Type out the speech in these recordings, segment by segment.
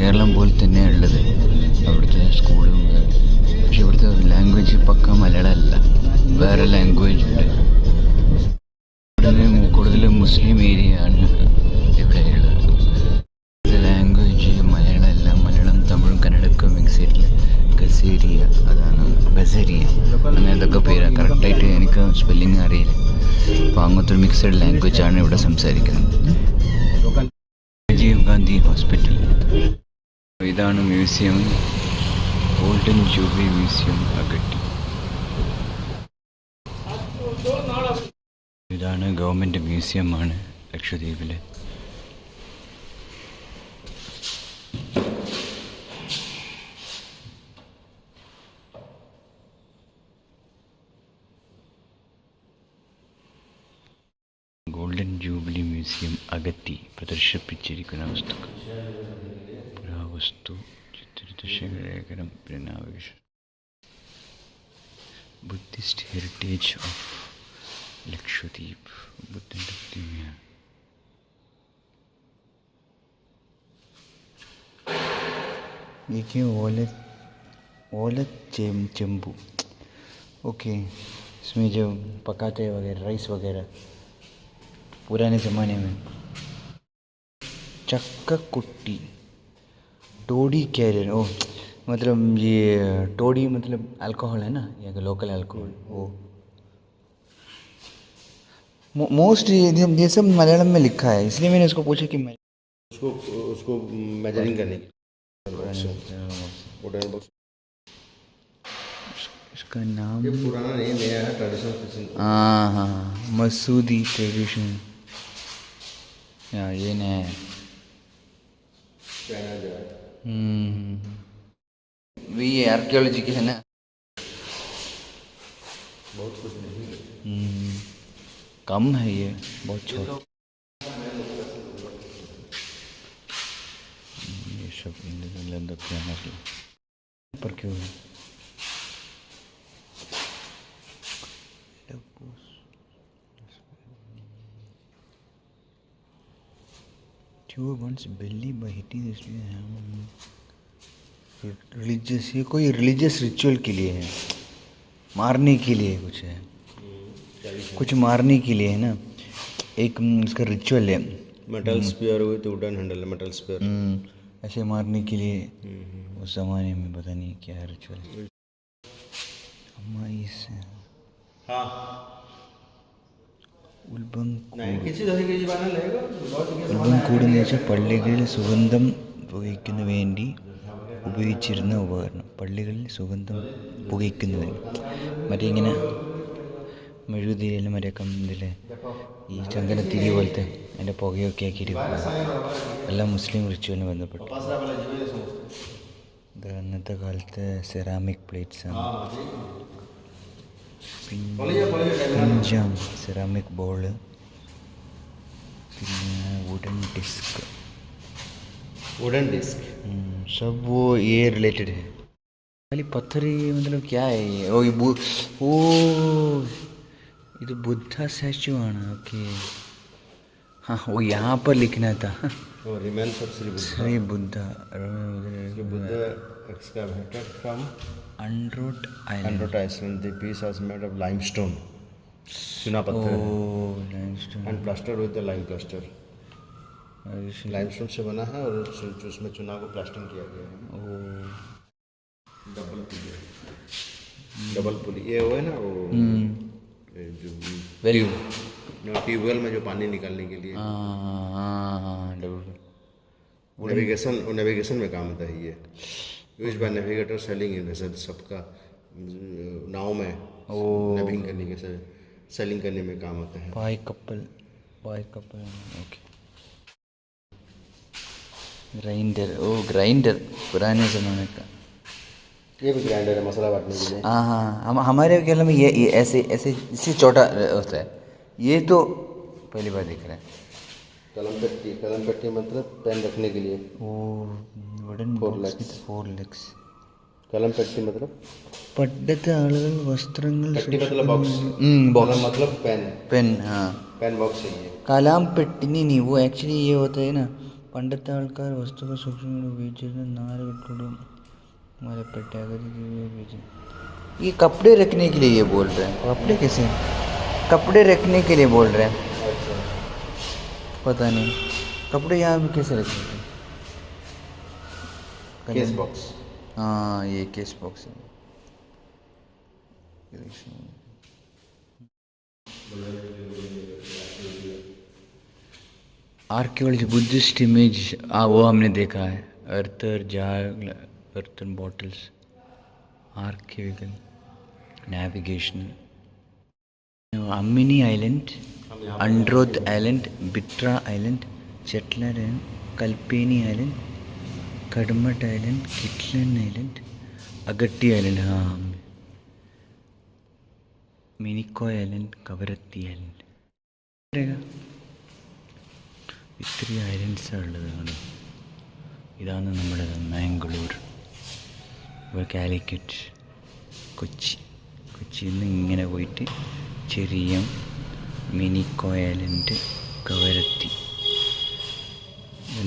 കേരളം പോലെ തന്നെയാണ് ഉള്ളത് അവിടുത്തെ സ്കൂളും. പക്ഷെ ഇവിടുത്തെ ലാംഗ്വേജ് പക്ക മലയാളമല്ല, വേറെ ലാംഗ്വേജ് ഉണ്ട്. ഇവിടുന്ന് കൂടുതൽ മുസ്ലിം ഏരിയ ആണ് ഇവിടെയുള്ളത്. ലാംഗ്വേജ് മലയാളമല്ല, മലയാളം തമിഴും കന്നഡയൊക്കെ മിക്സ് ചെയ്തിട്ടുള്ള ഗസേരിയ, അതാണ് ബസരിയ, അങ്ങനത്തൊക്കെ പേരാണ്. കറക്റ്റായിട്ട് എനിക്ക് സ്പെല്ലിങ് അറിയില്ല. അപ്പോൾ അങ്ങനത്തെ ഒരു മിക്സഡ് ലാംഗ്വേജാണ് ഇവിടെ സംസാരിക്കുന്നത്. രാജീവ് ഗാന്ധി ഹോസ്പിറ്റൽ, ഇതാണ് museum, golden jubilee museum Agatti. ഇതാണ് ഗവൺമെൻറ് മ്യൂസിയമാണ് ലക്ഷദ്വീപിലെ. ഗോൾഡൻ ജൂബിലി മ്യൂസിയം അഗത്തി പ്രദർശിപ്പിച്ചിരിക്കുന്ന വസ്തുക്കൾ, പുരാവസ്തു, ചിത്രശേഖരം, പിന്നെ navigation. Buddhist heritage of Lakshadweep, ബുദ്ധൻ്റെ പ്രതിമയാണ്. देखिए ओलत चंबू, ओके, इसमें जो पकाते हैं वगैरह, राइस वगैरह पुराने ज़माने में. चक्का कुट्टी, टोडी कैरियर, ओ मतलब ये टोडी मतलब अल्कोहल है ना, यहाँ का लोकल अल्कोहल. वो मोस्ट ये सब मलयालम में लिखा है, इसलिए मैंने उसको पूछा कि उसको मेजरिंग करने की. इसका नाम ये पुराना नहीं, नया है, ट्रेडिशनल किचन. हाँ, मसूदी ट्रेडिशन. ये नया है. चाइना जो है. भी ये आर्कियोलॉजी के है ना, बहुत कुछ नहीं. कम है ये, बहुत छोटा. ये सब पर क्यों है? once belly by hitting this religious, ये कोई रिलीजियस रिचुअल के लिए है, मारने के लिए कुछ है, कुछ मारने के लिए है ना, एक इसका रिचुअल है. Metal spear with wooden handle, metal spear ऐसे मारने के लिए उस ज़माने में, पता नहीं क्या है रिचुअल. हाँ, ഉൽബംകൂട് എന്ന് വെച്ചാൽ പള്ളികളിൽ സുഗന്ധം പുകയ്ക്കുന്നതിന് വേണ്ടി ഉപയോഗിച്ചിരുന്ന ഉപകരണം. പള്ളികളിൽ സുഗന്ധം പുകയ്ക്കുന്നതിന്, മറ്റേ ഇങ്ങനെ മെഴുകുതിരിയിലും മറ്റേ ഇതിലെ ഈ ചന്ദനത്തിരി പോലത്തെ അതിൻ്റെ പുകയൊക്കെ ആക്കിയിട്ട് എല്ലാം മുസ്ലിം റിച്വലിന് ബന്ധപ്പെട്ട്. ഇത് അന്നത്തെ കാലത്തെ സെറാമിക് പ്ലേറ്റ്സാണ്. पिंजाम सेरामिक बॉल, वुडन डिस्क, सब वो ये रिलेटेड है. खाली पत्थर ही, मतलब क्या है ये? ओ ये तो बुद्धा स्टैचू आना. ओके, हाँ, वो यहाँ पर लिखना था, Shri Buddha. excavated from Androt Island. Androt Island. The piece was made of limestone. चुना पत्थर. Oh, limestone. And plastered with the lime plaster. Limestone से बना है और उसमें चुना को प्लास्टिंग किया गया है. डबल पुली ये वो है ना, वो जो ट्यूबवेल में जो पानी निकालने के लिए नेविगेशन में काम आता है. ये use by navigator selling in vessel, सबका नाव में नेविंग करने के सेलिंग करने में काम आता है. Bye couple. ओके. ग्राइंडर पुराने ज़माने का. ये भी ग्राइंडर है मसाला बाटने के लिए. हाँ, हमारे केरल में ये ऐसे इससे छोटा होता है. ये तो पहली बार देख रहे हैं. कलम पट्टी मतलब पेन रखने के लिए. Wooden 4 legs. कलम पट्टी मतलब പണ്ടത്തെ ആളുകൾ വസ്ത്രങ്ങൾ पट्टी मतलब बॉक्स. बॉक्स मतलब पेन. पेन, हाँ, पेन बॉक्स है ये. कलाम पेटी नहीं, वो एक्चुअली ये होता है ना, പണ്ടത്തെ ആൾക്കാർ വസ്തുക്കൾ സൂക്ഷിക്കാൻ ഉപയോഗിച്ചിരുന്ന നാരുകളിലൂടെയും മരപ്പെട്ട അകതി ഉപയോഗിച്ചു. ये कपड़े रखने के लिए ये बोल रहे हैं. कपड़े कैसे? कपड़े रखने के लिए बोल रहे हैं. पता नहीं कपड़े यहाँ भी कैसे रखते हैं. Case box. हाँ ये केस बॉक्स है. आर्कियोलॉजी बुद्धिस्ट इमेज वो हमने देखा है. Earthen jar earthen bottles. Archaeological navigational. Amini island, Androth island, Bitra island, Chetlat island, Kalpeni island, Kadmat island, Kiltan island, Agatti island. हाँ मिनिकॉय आइलैंड, कवरत्ती आइलैंड. ഇത്രയും ഐലൻഡ്സാണ് ഉള്ളത്. ഇതാണ് നമ്മുടെ മാംഗ്ലൂർ, കാലിക്കറ്റ്, കൊച്ചിയിൽ നിന്ന് ഇങ്ങനെ പോയിട്ട് ചെറിയം, മിനിക്കോയ് ഐലൻഡ്, കവരത്തി.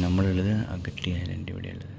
നമ്മളുള്ളത് അഗട്ടി ഐലൻഡ് ഇവിടെയുള്ളത്.